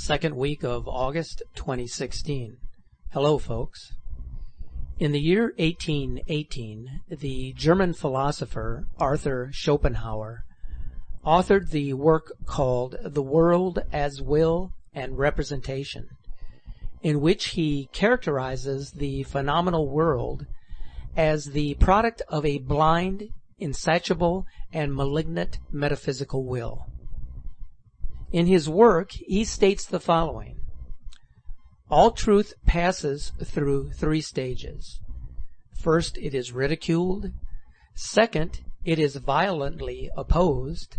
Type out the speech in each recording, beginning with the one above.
second week of August 2016. Hello, folks. In the year 1818, the German philosopher Arthur Schopenhauer authored the work called The World as Will and Representation, in which he characterizes the phenomenal world as the product of a blind, insatiable, and malignant metaphysical will. In his work, he states the following: all truth passes through three stages. First, it is ridiculed. Second, it is violently opposed.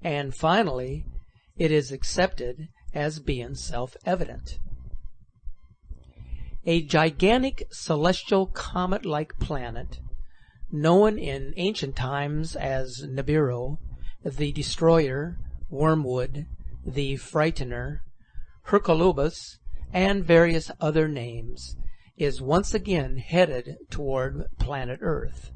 And finally, it is accepted as being self-evident. A gigantic celestial comet-like planet, known in ancient times as Nibiru, the Destroyer, Wormwood, the Frightener, Hercolubus, and various other names, is once again headed toward planet Earth,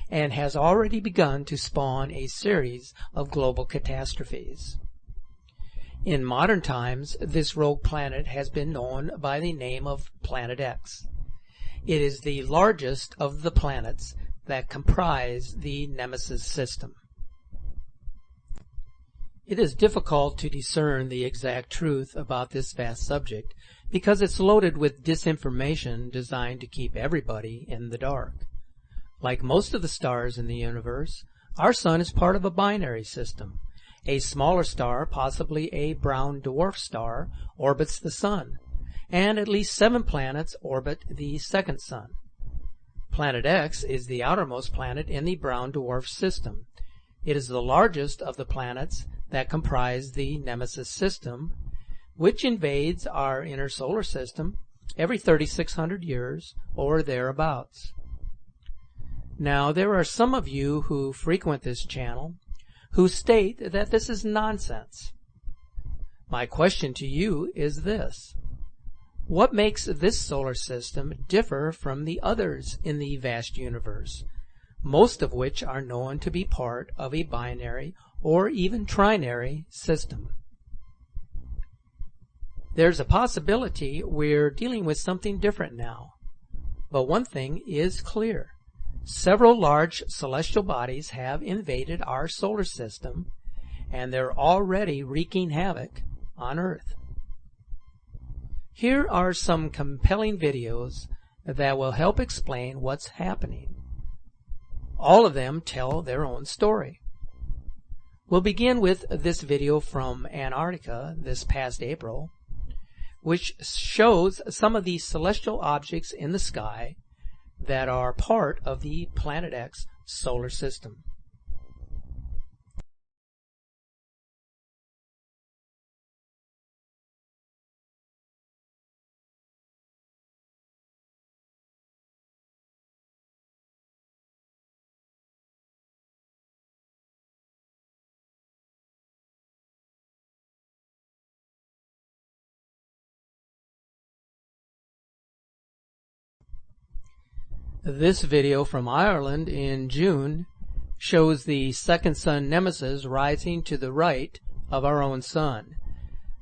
and has already begun to spawn a series of global catastrophes. In modern times, this rogue planet has been known by the name of Planet X. It is the largest of the planets that comprise the Nemesis system. It is difficult to discern the exact truth about this vast subject because it's loaded with disinformation designed to keep everybody in the dark. Like most of the stars in the universe, our sun is part of a binary system. A smaller star, possibly a brown dwarf star, orbits the sun, and at least 7 planets orbit the second sun. Planet X is the outermost planet in the brown dwarf system. It is the largest of the planets that comprise the Nemesis system, which invades our inner solar system every 3,600 years or thereabouts. Now, there are some of you who frequent this channel who state that this is nonsense. My question to you is this: what makes this solar system differ from the others in the vast universe, most of which are known to be part of a binary or even trinary system? There's a possibility we're dealing with something different now. But one thing is clear. Several large celestial bodies have invaded our solar system, and they're already wreaking havoc on Earth. Here are some compelling videos that will help explain what's happening. All of them tell their own story. We'll begin with this video from Antarctica this past April, which shows some of the celestial objects in the sky that are part of the Planet X solar system. This video from Ireland in June shows the second sun Nemesis rising to the right of our own sun.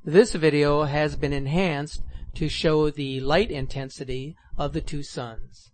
This video has been enhanced to show the light intensity of the two suns.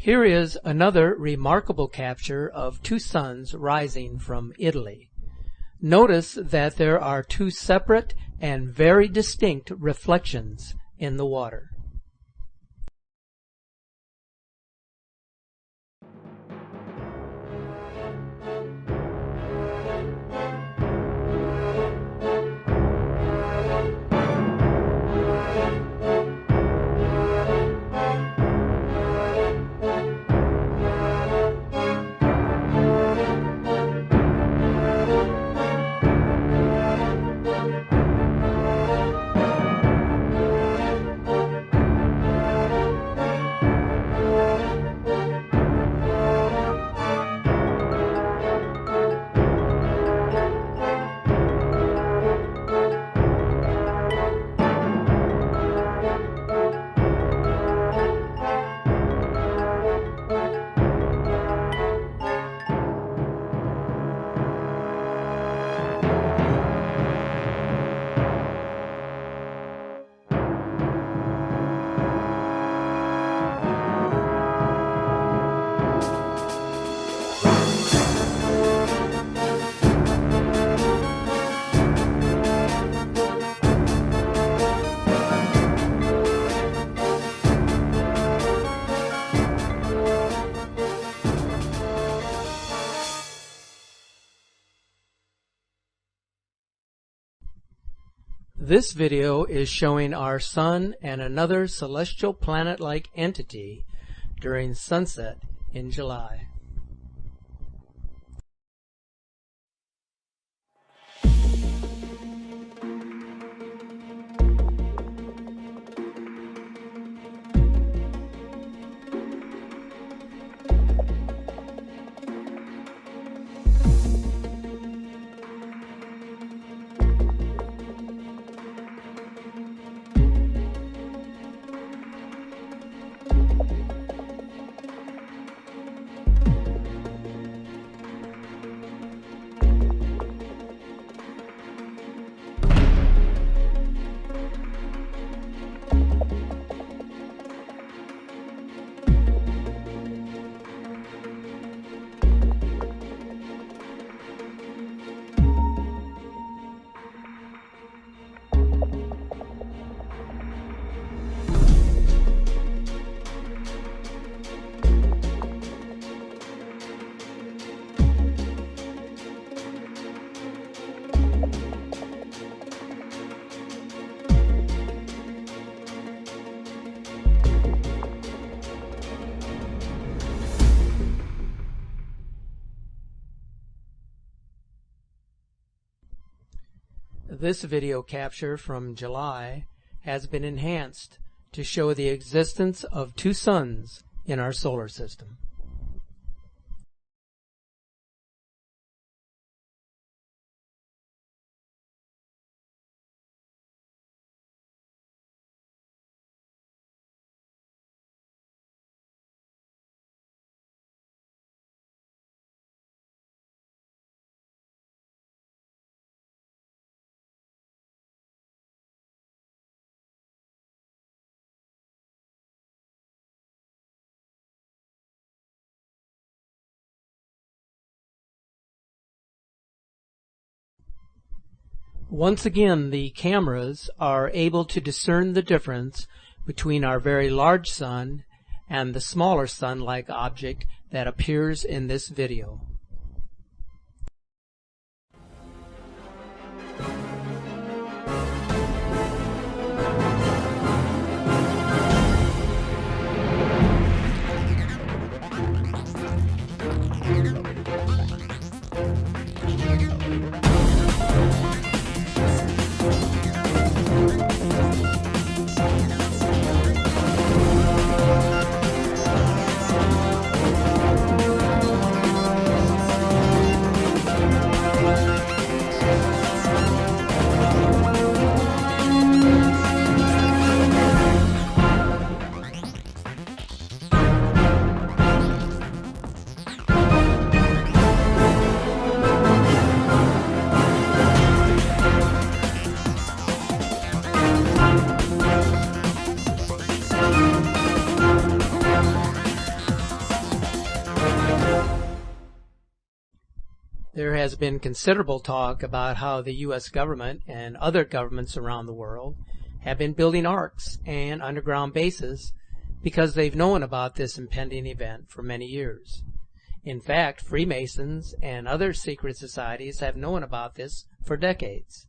Here is another remarkable capture of two suns rising from Italy. Notice that there are two separate and very distinct reflections in the water. This video is showing our Sun and another celestial planet-like entity during sunset in July. This video capture from July has been enhanced to show the existence of two suns in our solar system. Once again, the cameras are able to discern the difference between our very large sun and the smaller sun-like object that appears in this video. There has been considerable talk about how the U.S. government and other governments around the world have been building arks and underground bases because they've known about this impending event for many years. In fact, Freemasons and other secret societies have known about this for decades.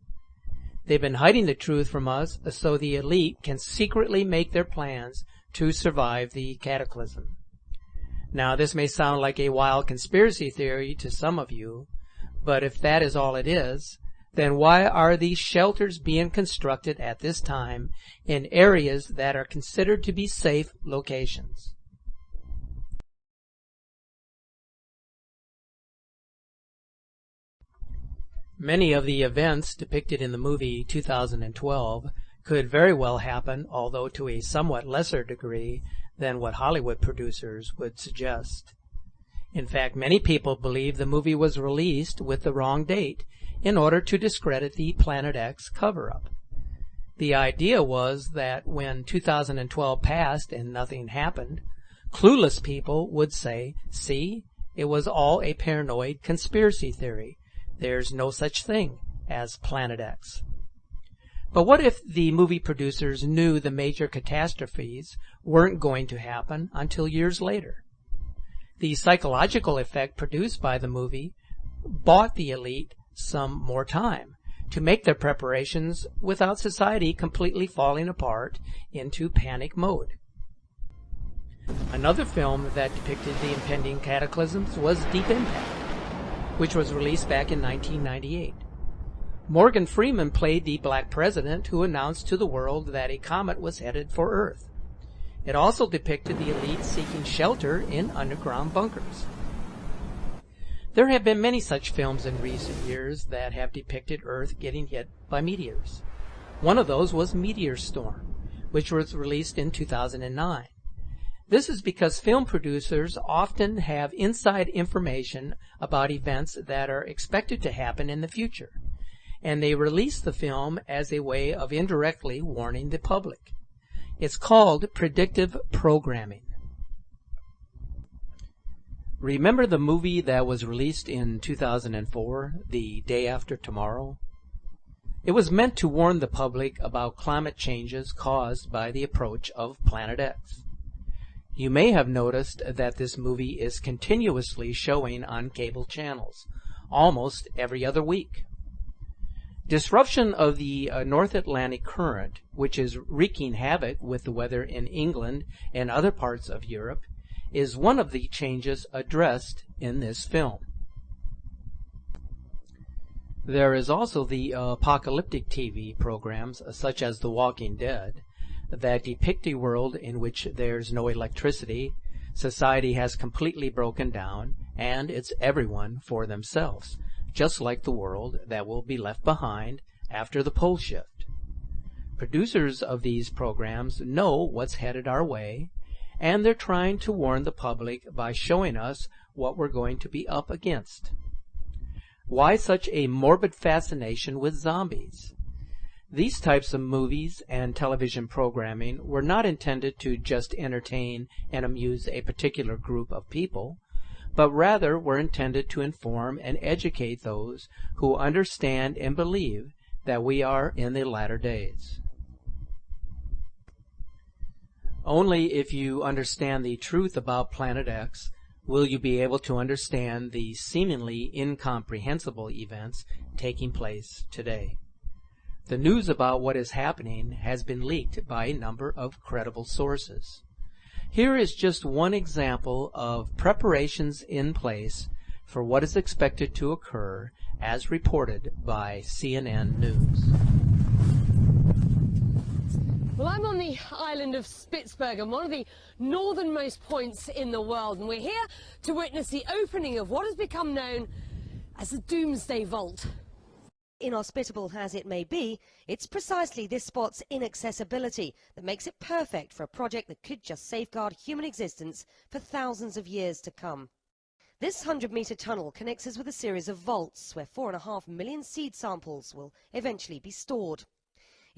They've been hiding the truth from us so the elite can secretly make their plans to survive the cataclysm. Now, this may sound like a wild conspiracy theory to some of you, but if that is all it is, then why are these shelters being constructed at this time in areas that are considered to be safe locations? Many of the events depicted in the movie 2012 could very well happen, although to a somewhat lesser degree than what Hollywood producers would suggest. In fact, many people believe the movie was released with the wrong date in order to discredit the Planet X cover-up. The idea was that when 2012 passed and nothing happened, clueless people would say, "See, it was all a paranoid conspiracy theory. There's no such thing as Planet X." But what if the movie producers knew the major catastrophes weren't going to happen until years later? The psychological effect produced by the movie bought the elite some more time to make their preparations without society completely falling apart into panic mode. Another film that depicted the impending cataclysms was Deep Impact, which was released back in 1998. Morgan Freeman played the black president who announced to the world that a comet was headed for Earth. It also depicted the elite seeking shelter in underground bunkers. There have been many such films in recent years that have depicted Earth getting hit by meteors. One of those was Meteor Storm, which was released in 2009. This is because film producers often have inside information about events that are expected to happen in the future, and they release the film as a way of indirectly warning the public. It's called predictive programming. Remember the movie that was released in 2004, The Day After Tomorrow? It was meant to warn the public about climate changes caused by the approach of Planet X. You may have noticed that this movie is continuously showing on cable channels, almost every other week. Disruption of the North Atlantic Current, which is wreaking havoc with the weather in England and other parts of Europe, is one of the changes addressed in this film. There is also the apocalyptic TV programs, such as The Walking Dead, that depict a world in which there's no electricity, society has completely broken down, and it's everyone for themselves, just like the world that will be left behind after the pole shift. Producers of these programs know what's headed our way, and they're trying to warn the public by showing us what we're going to be up against. Why such a morbid fascination with zombies? These types of movies and television programming were not intended to just entertain and amuse a particular group of people, but rather were intended to inform and educate those who understand and believe that we are in the latter days. Only if you understand the truth about Planet X will you be able to understand the seemingly incomprehensible events taking place today. The news about what is happening has been leaked by a number of credible sources. Here is just one example of preparations in place for what is expected to occur as reported by CNN News. Well, I'm on the island of Spitsbergen, one of the northernmost points in the world, and we're here to witness the opening of what has become known as the Doomsday Vault. Inhospitable as it may be, it's precisely this spot's inaccessibility that makes it perfect for a project that could just safeguard human existence for thousands of years to come. This 100-meter tunnel connects us with a series of vaults where 4.5 million seed samples will eventually be stored.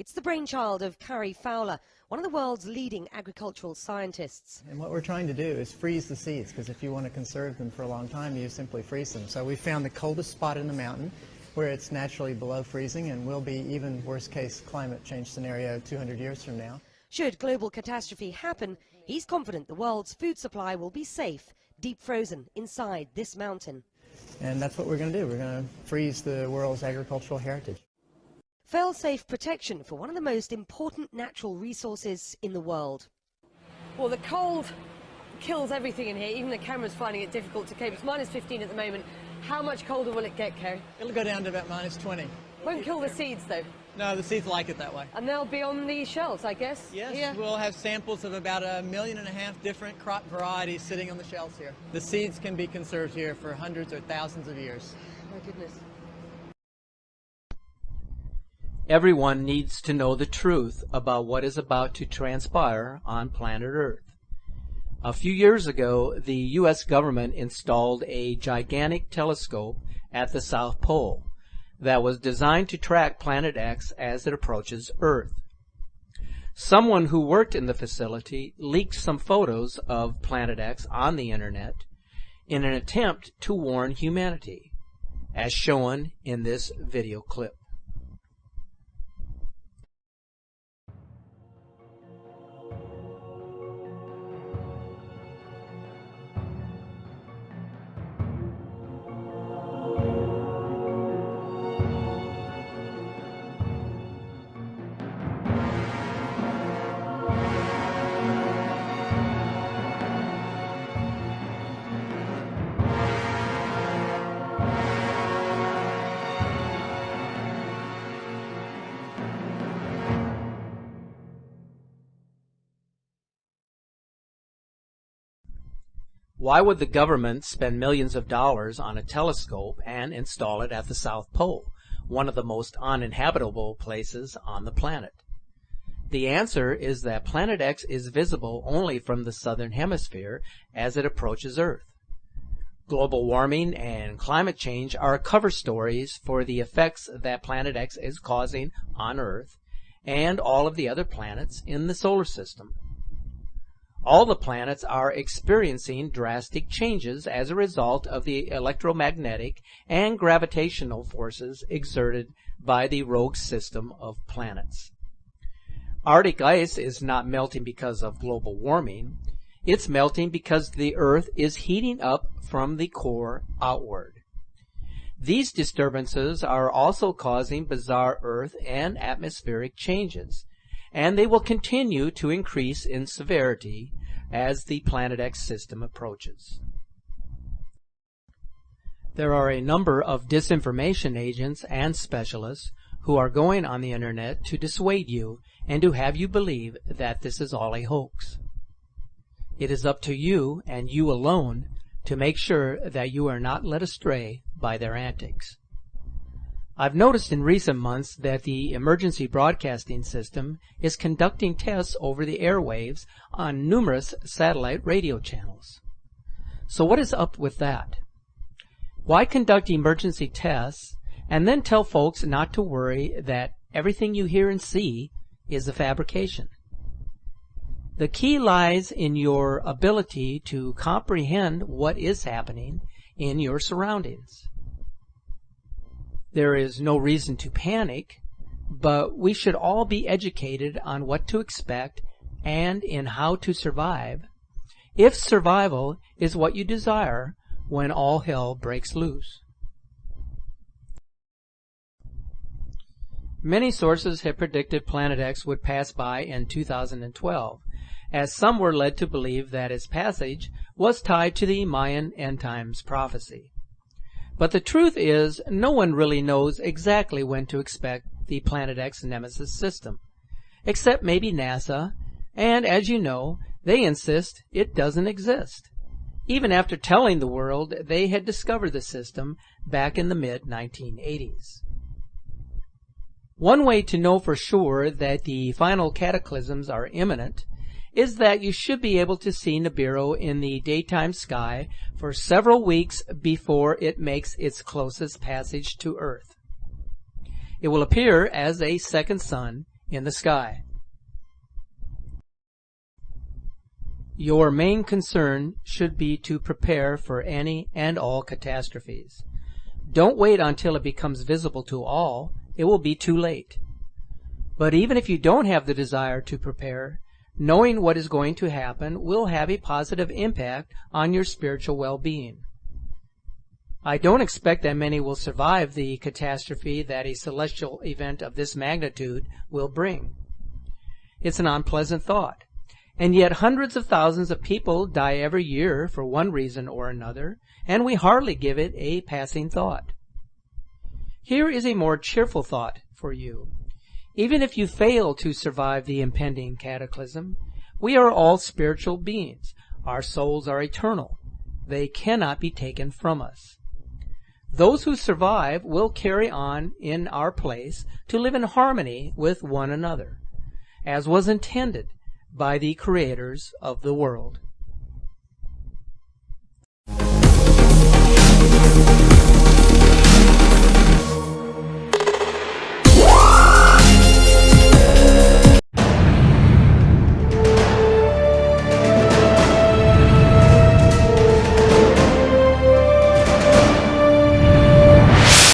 It's the brainchild of Carrie Fowler, one of the world's leading agricultural scientists. And what we're trying to do is freeze the seeds, because if you want to conserve them for a long time, you simply freeze them. So we found the coldest spot in the mountain where it's naturally below freezing and will be even worst case climate change scenario 200 years from now. Should global catastrophe happen, he's confident the world's food supply will be safe, deep frozen inside this mountain. And that's what we're going to do. We're going to freeze the world's agricultural heritage. Fail-safe protection for one of the most important natural resources in the world. Well, the cold kills everything in here. Even the camera's finding it difficult to cope. It's minus 15 at the moment. How much colder will it get, Kerry? It'll go down to about minus 20. Won't kill the seeds, though. No, the seeds like it that way. And they'll be on the shelves, I guess? Yes, here. We'll have samples of about 1.5 million different crop varieties sitting on the shelves here. The seeds can be conserved here for hundreds or thousands of years. My goodness. Everyone needs to know the truth about what is about to transpire on planet Earth. A few years ago, the U.S. government installed a gigantic telescope at the South Pole that was designed to track Planet X as it approaches Earth. Someone who worked in the facility leaked some photos of Planet X on the internet in an attempt to warn humanity, as shown in this video clip. Why would the government spend millions of dollars on a telescope and install it at the South Pole, one of the most uninhabitable places on the planet? The answer is that Planet X is visible only from the southern hemisphere as it approaches Earth. Global warming and climate change are cover stories for the effects that Planet X is causing on Earth and all of the other planets in the solar system. All the planets are experiencing drastic changes as a result of the electromagnetic and gravitational forces exerted by the rogue system of planets. Arctic ice is not melting because of global warming. It's melting because the Earth is heating up from the core outward. These disturbances are also causing bizarre Earth and atmospheric changes, and they will continue to increase in severity as the Planet X system approaches. There are a number of disinformation agents and specialists who are going on the internet to dissuade you and to have you believe that this is all a hoax. It is up to you and you alone to make sure that you are not led astray by their antics. I've noticed in recent months that the emergency broadcasting system is conducting tests over the airwaves on numerous satellite radio channels. So what is up with that? Why conduct emergency tests and then tell folks not to worry that everything you hear and see is a fabrication? The key lies in your ability to comprehend what is happening in your surroundings. There is no reason to panic, but we should all be educated on what to expect and in how to survive, if survival is what you desire when all hell breaks loose. Many sources have predicted Planet X would pass by in 2012, as some were led to believe that its passage was tied to the Mayan end times prophecy. But the truth is, no one really knows exactly when to expect the Planet X Nemesis system, except maybe NASA, and as you know, they insist it doesn't exist, even after telling the world they had discovered the system back in the mid-1980s. One way to know for sure that the final cataclysms are imminent is that you should be able to see Nibiru in the daytime sky for several weeks before it makes its closest passage to Earth. It will appear as a second sun in the sky. Your main concern should be to prepare for any and all catastrophes. Don't wait until it becomes visible to all. It will be too late. But even if you don't have the desire to prepare, knowing what is going to happen will have a positive impact on your spiritual well-being. I don't expect that many will survive the catastrophe that a celestial event of this magnitude will bring. It's an unpleasant thought. And yet hundreds of thousands of people die every year for one reason or another, and we hardly give it a passing thought. Here is a more cheerful thought for you. Even if you fail to survive the impending cataclysm, we are all spiritual beings. Our souls are eternal. They cannot be taken from us. Those who survive will carry on in our place to live in harmony with one another, as was intended by the creators of the world.